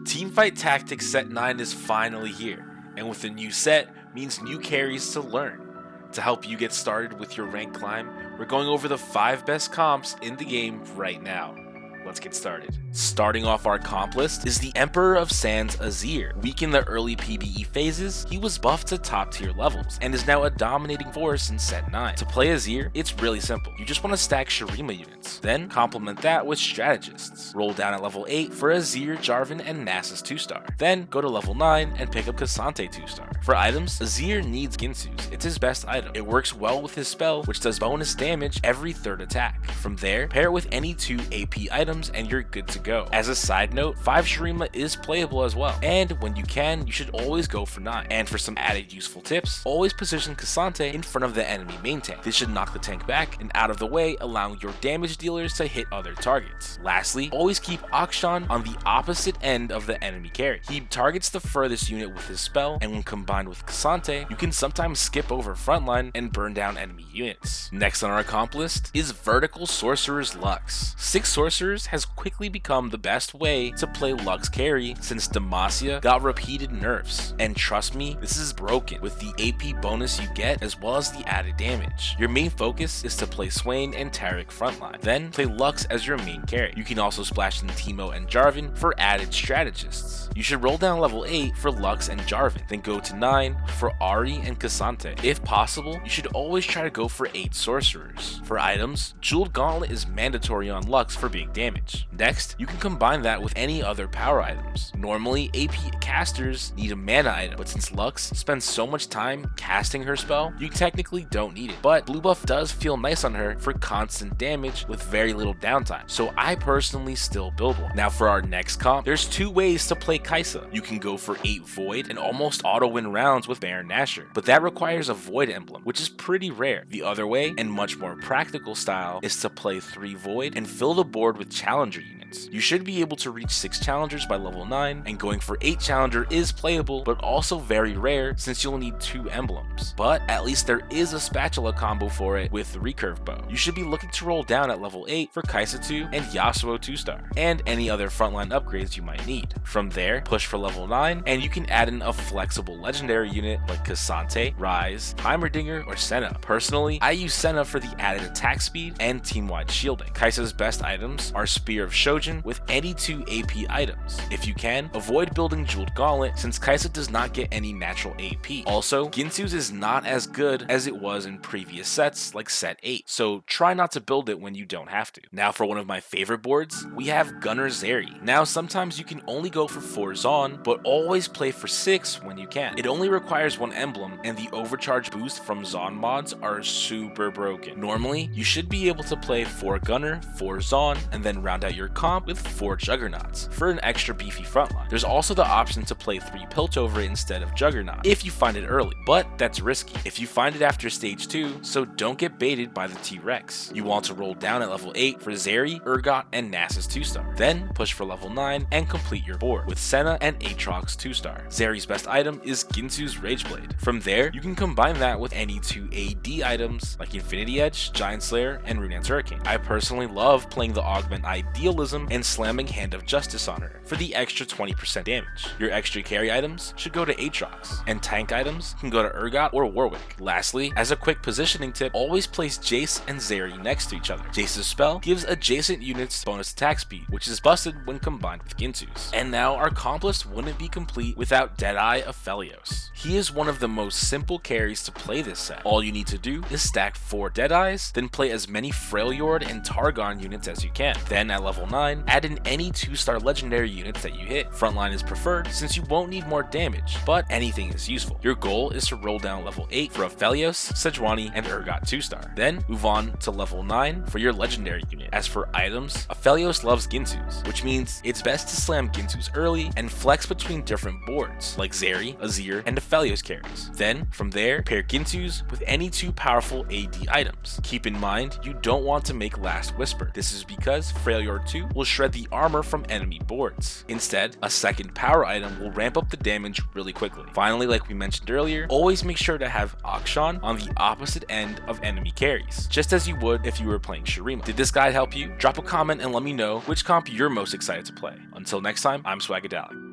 Teamfight Tactics Set 9 is finally here, and with a new set means new carries to learn. To help you get started with your rank climb, we're going over the 5 best comps in the game right now. Let's get started. Starting off our comp list is the Emperor of Sands Azir. Weak in the early PvE phases, he was buffed to top tier levels and is now a dominating force in set 9. To play Azir, it's really simple. You just want to stack Shurima units, then complement that with strategists. Roll down at level 8 for Azir, Jarvan, and Nasus 2-star. Then go to level 9 and pick up K'Sante 2-star. For items, Azir needs Ginsu's. It's his best item. It works well with his spell, which does bonus damage every third attack. From there, pair it with any 2 AP items and you're good to go. As a side note, 5 Shurima is playable as well, and when you can, you should always go for 9. And for some added useful tips, always position K'Sante in front of the enemy main tank. This should knock the tank back and out of the way, allowing your damage dealers to hit other targets. Lastly, always keep Akshan on the opposite end of the enemy carry. He targets the furthest unit with his spell, and when combined with K'Sante, you can sometimes skip over frontline and burn down enemy units. Next on our comp list is Vertical Sorcerer's Lux. 6 sorcerers has quickly become the best way to play Lux carry since Demacia got repeated nerfs. And trust me, this is broken with the AP bonus you get as well as the added damage. Your main focus is to play Swain and Taric frontline, then play Lux as your main carry. You can also splash in Teemo and Jarvan for added strategists. You should roll down level 8 for Lux and Jarvan, then go to 9 for Ahri and K'Sante. If possible, you should always try to go for 8 sorcerers. For items, Jeweled Gauntlet is mandatory on Lux for big damage. Next, you can combine that with any other power items. Normally, AP casters need a mana item, but since Lux spends so much time casting her spell, you technically don't need it. But blue buff does feel nice on her for constant damage with very little downtime, so I personally still build one. Now for our next comp, there's 2 ways to play Kai'Sa. You can go for 8 Void and almost auto win rounds with Baron Nashor, but that requires a Void emblem, which is pretty rare. The other way, and much more practical style, is to play 3 Void and fill the board with challenger units. You should be able to reach 6 challengers by level 9, and going for 8 challenger is playable, but also very rare since you'll need 2 emblems. But at least there is a spatula combo for it with the recurve bow. You should be looking to roll down at level 8 for Kai'Sa 2 and Yasuo 2-star, and any other frontline upgrades you might need. From there, push for level 9, and you can add in a flexible legendary unit like K'Sante, Ryze, Heimerdinger, or Senna. Personally, I use Senna for the added attack speed and team-wide shielding. Kai'Sa's best items are Spear of Shojin with any 2 AP items. If you can, avoid building Jeweled Gauntlet since Kai'Sa does not get any natural AP. Also, Ginsu's is not as good as it was in previous sets like set 8, so try not to build it when you don't have to. Now for one of my favorite boards, we have Gunnar Zeri. Now sometimes you can only go for 4 Zaun, but always play for 6 when you can. It only requires 1 emblem, and the overcharge boost from Zaun mods are super broken. Normally, you should be able to play 4 Gunnar, 4 Zaun, and then round out your comp with 4 Juggernauts for an extra beefy frontline. There's also the option to play 3 Piltover instead of Juggernaut if you find it early, but that's risky if you find it after stage 2, so don't get baited by the T-Rex. You want to roll down at level 8 for Zeri, Urgot, and Nasus 2-star. Then push for level 9 and complete your board with Senna and Aatrox 2-star. Zeri's best item is Ginsu's Rageblade. From there, you can combine that with any 2 AD items like Infinity Edge, Giant Slayer, and Rune's Hurricane. I personally love playing the Augment Idealism and slamming Hand of Justice on her for the extra 20% damage. Your extra carry items should go to Aatrox, and tank items can go to Urgot or Warwick. Lastly, as a quick positioning tip, always place Jace and Zeri next to each other. Jace's spell gives adjacent units bonus attack speed, which is busted when combined with Ginsu's. And now our comp list wouldn't be complete without Deadeye Aphelios. He is one of the most simple carries to play this set. All you need to do is stack 4 Deadeyes, then play as many Freljord and Targon units as you can. Then at level 9, add in any 2-star legendary units that you hit. Frontline is preferred since you won't need more damage, but anything is useful. Your goal is to roll down level 8 for Aphelios, Sejuani, and Urgot 2-star. Then move on to level 9 for your legendary unit. As for items, Aphelios loves Ginsu's, which means it's best to slam Ginsu's early and flex between different boards like Zeri, Azir, and Aphelios carries. Then from there, pair Ginsu's with any 2 powerful AD items. Keep in mind, you don't want to make Last Whisper. This is because Freljord 2 will shred the armor from enemy boards. Instead, a second power item will ramp up the damage really quickly. Finally, like we mentioned earlier, always make sure to have Akshan on the opposite end of enemy carries, just as you would if you were playing Shurima. Did this guide help you? Drop a comment and let me know which comp you're most excited to play. Until next time, I'm Swagadelic.